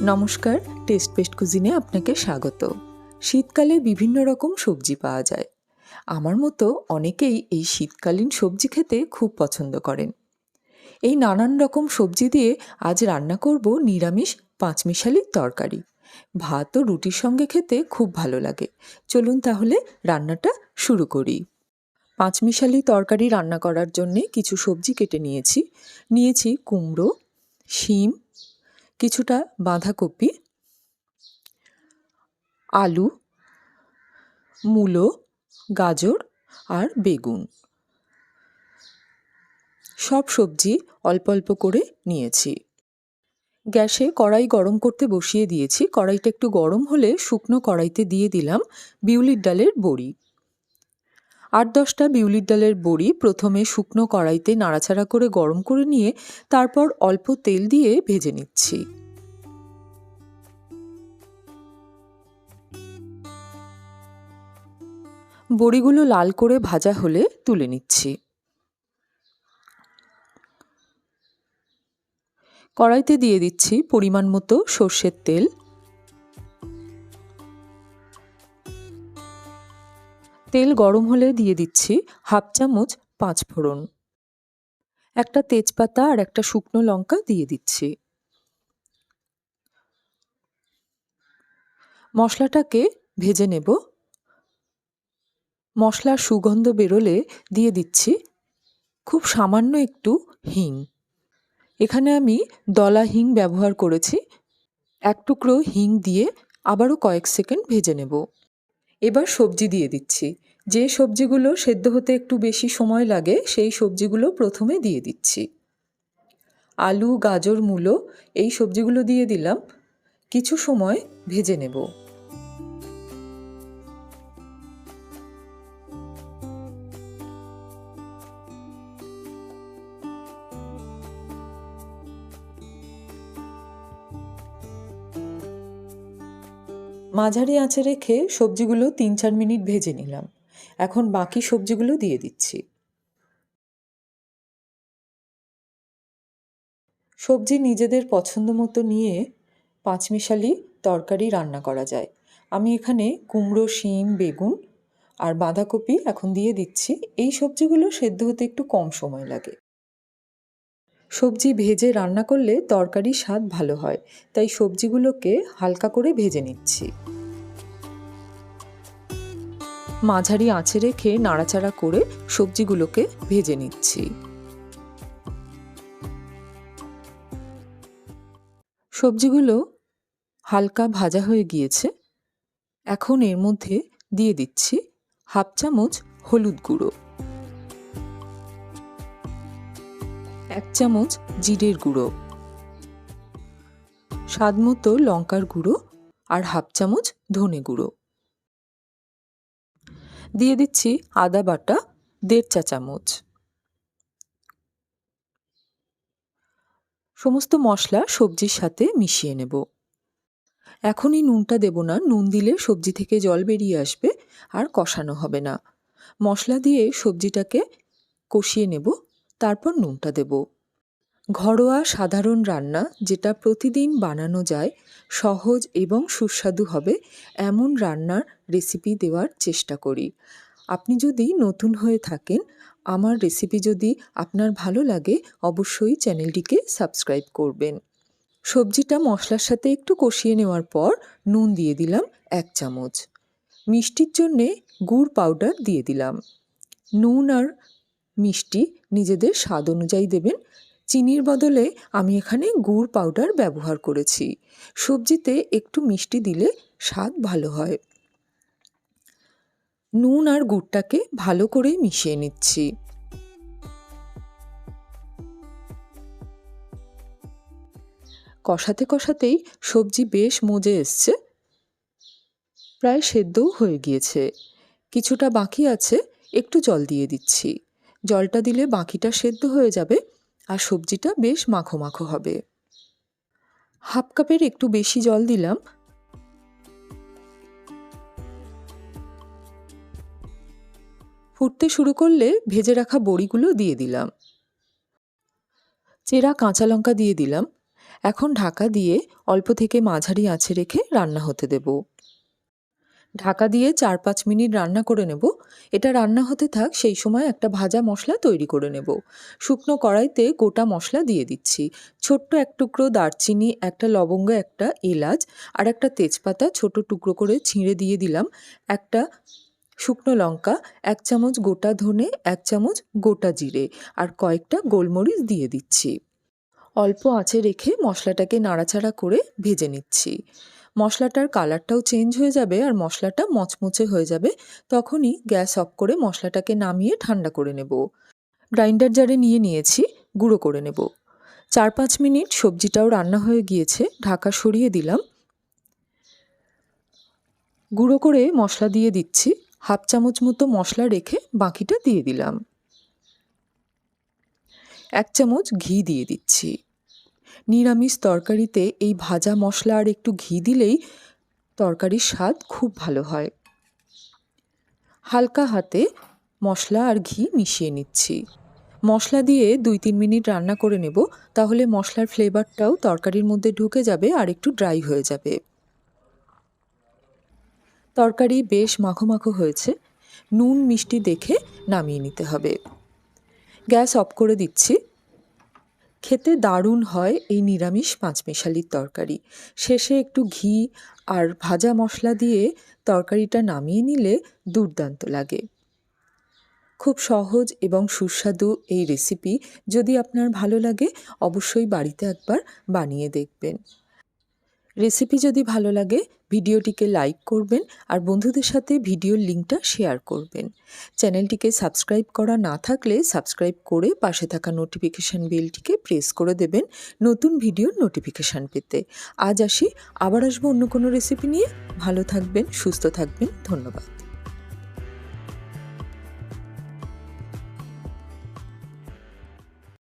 নমস্কার, test best কুজিনে আপনাকে স্বাগত। শীতকালে বিভিন্ন রকম সবজি পাওয়া যায়। আমার মতো অনেকেই এই শীতকালীন সবজি খেতে খুব পছন্দ করেন। এই নানান রকম সবজি দিয়ে আজ রান্না করব নিরামিষ পাঁচমিশালি তরকারি। ভাত ও রুটির সঙ্গে খেতে খুব ভালো লাগে। চলুন তাহলে রান্নাটা শুরু করি। পাঁচমিশালি তরকারি রান্না করার জন্যে কিছু সবজি কেটে নিয়েছি কুমড়ো, শিম, কিছুটা বাঁধাকপি, আলু, মূলো, গাজর আর বেগুন। সব সবজি অল্প অল্প করে নিয়েছি। গ্যাসে কড়াই গরম করতে বসিয়ে দিয়েছি। কড়াইটা একটু গরম হলে শুকনো কড়াইতে দিয়ে দিলাম বিউলির ডালের বড়ি। 8-10টা বিউলির ডালের বড়ি প্রথমে শুকনো কড়াইতে নাড়াচাড়া করে গরম করে নিয়ে তারপর অল্প তেল দিয়ে ভেজে নিচ্ছি। বড়িগুলো লাল করে ভাজা হলে তুলে নিচ্ছি। কড়াইতে দিয়ে দিচ্ছি পরিমাণ মতো সর্ষের তেল। তেল গরম হলে দিয়ে দিচ্ছি 1/2 চামচ পাঁচফোড়ন, একটা তেজপাতা আর একটা শুকনো লঙ্কা দিয়ে দিচ্ছি। মশলাটাকে ভেজে নেব। মশলার সুগন্ধ বেরোলে দিয়ে দিচ্ছি খুব সামান্য একটু হিং। এখানে আমি দলা হিং ব্যবহার করেছি। এক টুকরো হিং দিয়ে আবারও কয়েক সেকেন্ড ভেজে নেব। এবার সবজি দিয়ে দিচ্ছি। যে সবজিগুলো সেদ্ধ হতে একটু বেশি সময় লাগে সেই সবজিগুলো প্রথমে দিয়ে দিচ্ছি। আলু, গাজর, মূলো এই সবজিগুলো দিয়ে দিলাম। কিছু সময় ভেজে নেব। মাঝারি আঁচে রেখে সবজিগুলো 3-4 মিনিট ভেজে নিলাম। এখন বাকি সবজিগুলো দিয়ে দিচ্ছি। সবজি নিজেদের পছন্দ মতো নিয়ে পাঁচমিশালি তরকারি রান্না করা যায়। আমি এখানে কুমড়ো, শিম, বেগুন আর বাঁধাকপি এখন দিয়ে দিচ্ছি। এই সবজিগুলো সেদ্ধ হতে একটু কম সময় লাগে। সবজি ভেজে রান্না করলে তরকারির স্বাদ ভালো হয়, তাই সবজিগুলোকে হালকা করে ভেজে নিচ্ছি। মাঝারি আঁচে রেখে নাড়াচাড়া করে সবজিগুলোকে ভেজে নিচ্ছি। সবজিগুলো হালকা ভাজা হয়ে গিয়েছে। এখন এর মধ্যে দিয়ে দিচ্ছি 1/2 চামচ হলুদ গুঁড়ো, 1 চামচ জিরের গুঁড়ো, স্বাদমতো লঙ্কার গুঁড়ো আর 1/2 চামচ ধনে গুঁড়ো। দিয়ে দিচ্ছি আদা বাটা 1.5 চা চামচ। সমস্ত মশলা সবজির সাথে মিশিয়ে নেব। এখনই নুনটা দেব না, নুন দিলে সবজি থেকে জল বেরিয়ে আসবে আর কষানো হবে না। মশলা দিয়ে সবজিটাকে কষিয়ে নেব, তারপর নুনটা দেব। ঘরোয়া সাধারণ রান্না যেটা প্রতিদিন বানানো যায়, সহজ এবং সুস্বাদু হবে এমন রান্নার রেসিপি দেওয়ার চেষ্টা করি। আপনি যদি নতুন হয়ে থাকেন, আমার রেসিপি যদি আপনার ভালো লাগে, অবশ্যই চ্যানেলটিকে সাবস্ক্রাইব করবেন। সবজিটা মশলার সাথে একটু কষিয়ে নেওয়ার পর নুন দিয়ে দিলাম 1 চামচ। মিষ্টির জন্যে গুড় পাউডার দিয়ে দিলাম। নুন আর মিষ্টি নিজেদের স্বাদ অনুযায়ী দেবেন। চিনির বদলে আমি এখানে গুড় পাউডার ব্যবহার করেছি। সবজিতে একটু মিষ্টি দিলে স্বাদ ভালো হয়। নুন আর গুড়টাকে ভালো করে মিশিয়ে নিচ্ছি। কষাতে কষাতেই সবজি বেশ মজে এসছে, প্রায় সেদ্ধও হয়ে গিয়েছে। কিছুটা বাকি আছে, একটু জল দিয়ে দিচ্ছি। জলটা দিলে বাকিটা সেদ্ধ হয়ে যাবে আর সবজিটা বেশ মাখো মাখো হবে। 1/2 কাপের একটু বেশি জল দিলাম। ফুটতে শুরু করলে ভেজে রাখা বড়িগুলো দিয়ে দিলাম। চেরা কাঁচা লঙ্কা দিয়ে দিলাম। এখন ঢাকা দিয়ে অল্প থেকে মাঝারি আঁচে রেখে রান্না হতে দেব। ঢাকা দিয়ে 4-5 মিনিট রান্না করে নেব। এটা রান্না হতে থাক, সেই সময় একটা ভাজা মশলা তৈরি করে নেব। শুকনো কড়াইতে গোটা মশলা দিয়ে দিচ্ছি। ছোট্ট এক টুকরো দারচিনি, একটা লবঙ্গ, একটা এলাচ আর একটা তেজপাতা ছোট টুকরো করে ছিঁড়ে দিয়ে দিলাম। একটা শুকনো লঙ্কা, 1 চামচ গোটা ধনে, 1 চামচ গোটা জিরে আর কয়েকটা গোলমরিচ দিয়ে দিচ্ছি। অল্প আঁচে রেখে মশলাটাকে নাড়াচাড়া করে ভেজে নিচ্ছি। মশলাটার কালারটাও চেঞ্জ হয়ে যাবে আর মশলাটা মচমচে হয়ে যাবে। তখনই গ্যাস অফ করে মশলাটাকে নামিয়ে ঠান্ডা করে নেব। গ্রাইন্ডার জারে নিয়ে নিয়েছি, গুঁড়ো করে নেব। 4-5 মিনিট সবজিটাও রান্না হয়ে গিয়েছে, ঢাকা সরিয়ে দিলাম। গুঁড়ো করে মশলা দিয়ে দিচ্ছি। 1/2 চামচ মতো মশলা রেখে বাকিটা দিয়ে দিলাম। 1 চামচ ঘি দিয়ে দিচ্ছি। নিরামিষ তরকারিতে এই ভাজা মশলা আর একটু ঘি দিলেই তরকারির স্বাদ খুব ভালো হয়। হালকা হাতে মশলা আর ঘি মিশিয়ে নিচ্ছি। মশলা দিয়ে 2-3 মিনিট রান্না করে নেব, তাহলে মশলার ফ্লেভারটাও তরকারির মধ্যে ঢুকে যাবে আর একটু ড্রাই হয়ে যাবে। তরকারি বেশ মাখো মাখো হয়েছে। নুন মিষ্টি দেখে নামিয়ে নিতে হবে। গ্যাস অফ করে দিচ্ছি। খেতে দারুণ হয় এই নিরামিষ পাঁচমেশালির তরকারি। শেষে একটু ঘি আর ভাজা মশলা দিয়ে তরকারিটা নামিয়ে নিলে দুর্দান্ত লাগে। খুব সহজ এবং সুস্বাদু এই রেসিপি যদি আপনার ভালো লাগে অবশ্যই বাড়িতে একবার বানিয়ে দেখবেন। রেসিপি যদি ভালো লাগে ভিডিওটিকে লাইক করবেন আর বন্ধুদের সাথে ভিডিওর লিঙ্কটা শেয়ার করবেন। চ্যানেলটিকে সাবস্ক্রাইব করা না থাকলে সাবস্ক্রাইব করে পাশে থাকা নোটিফিকেশান বেলটিকে প্রেস করে দেবেন নতুন ভিডিওর নোটিফিকেশান পেতে। আজ আসি, আবার আসবো অন্য কোনো রেসিপি নিয়ে। ভালো থাকবেন, সুস্থ থাকবেন। ধন্যবাদ।